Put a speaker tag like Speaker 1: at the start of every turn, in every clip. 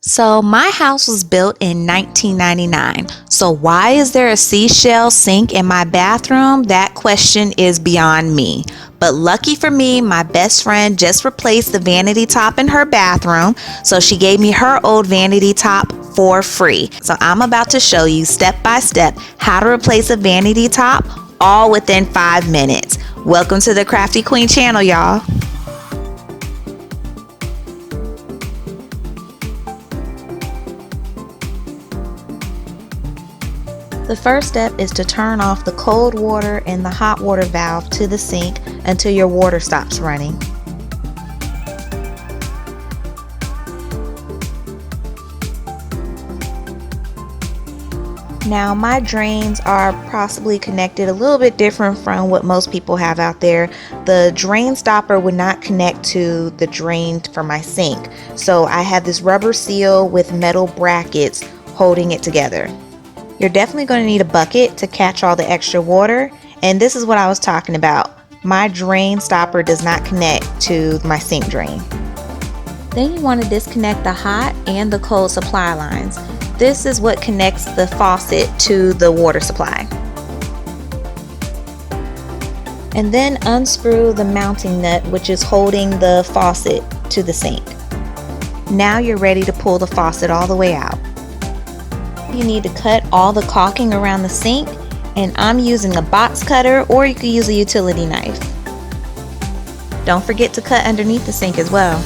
Speaker 1: So my house was built in 1999. So why is there a seashell sink in my bathroom? That question is beyond me. But lucky for me, my best friend just replaced the vanity top in her bathroom. So she gave me her old vanity top for free. So I'm about to show you step by step how to replace a vanity top all within 5 minutes. Welcome to the Crafty Queen channel, y'all. The first step is to turn off the cold water and the hot water valve to the sink until your water stops running. Now my drains are possibly connected a little bit different from what most people have out there. The drain stopper would not connect to the drain for my sink. So I have this rubber seal with metal brackets holding it together. You're definitely going to need a bucket to catch all the extra water, and this is what I was talking about. My drain stopper does not connect to my sink drain. Then you want to disconnect the hot and the cold supply lines. This is what connects the faucet to the water supply. And then unscrew the mounting nut, which is holding the faucet to the sink. Now you're ready to pull the faucet all the way out. You need to cut all the caulking around the sink, and I'm using a box cutter, or you could use a utility knife. Don't forget to cut underneath the sink as well.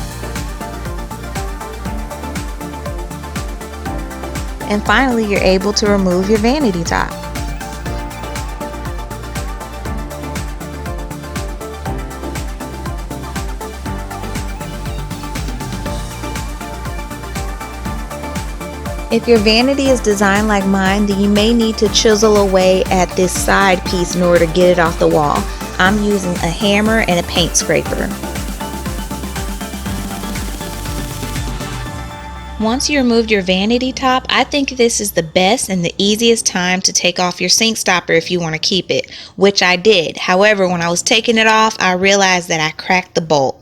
Speaker 1: And finally, you're able to remove your vanity top. If your vanity is designed like mine, then you may need to chisel away at this side piece in order to get it off the wall. I'm using a hammer and a paint scraper. Once you removed your vanity top, I think this is the best and the easiest time to take off your sink stopper if you want to keep it, which I did. However, when I was taking it off, I realized that I cracked the bolt.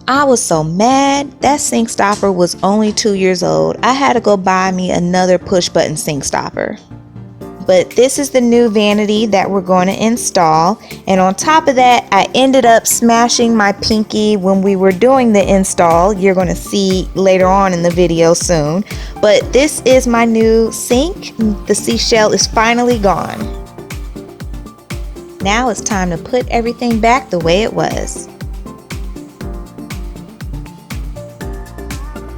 Speaker 1: I was so mad. That sink stopper was only 2 years old. I had to go buy me another push button sink stopper. But this is the new vanity that we're going to install. And on top of that, I ended up smashing my pinky when we were doing the install. You're going to see later on in the video soon. But this is my new sink. The seashell is finally gone. Now it's time to put everything back the way it was.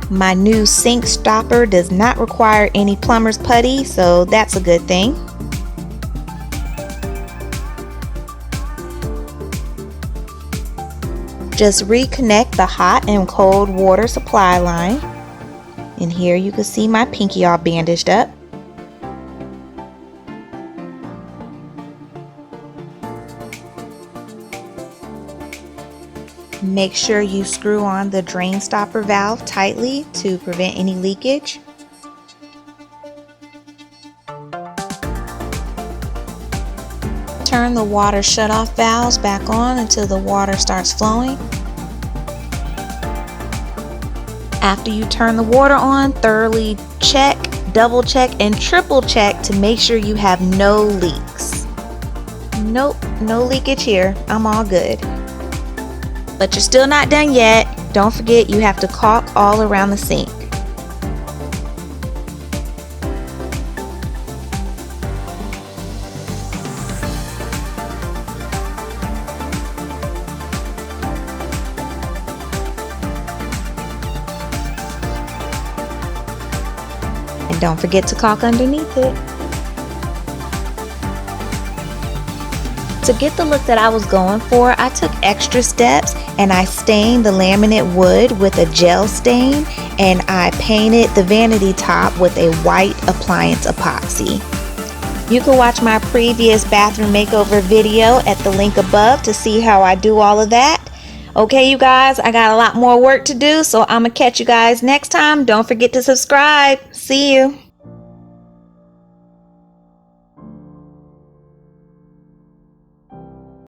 Speaker 1: My new sink stopper does not require any plumber's putty, so that's a good thing. Just reconnect the hot and cold water supply line. And here you can see my pinky all bandaged up. Make sure you screw on the drain stopper valve tightly to prevent any leakage. Turn the water shutoff valves back on until the water starts flowing. After you turn the water on, thoroughly check, double check, and triple check to make sure you have no leaks. Nope, no leakage here. I'm all good. But you're still not done yet. Don't forget you have to caulk all around the sink. And don't forget to caulk underneath it. To get the look that I was going for, I took extra steps and I stained the laminate wood with a gel stain, and I painted the vanity top with a white appliance epoxy. You can watch my previous bathroom makeover video at the link above to see how I do all of that. Okay, you guys, I got a lot more work to do, so I'm gonna catch you guys next time. Don't forget to subscribe. See you.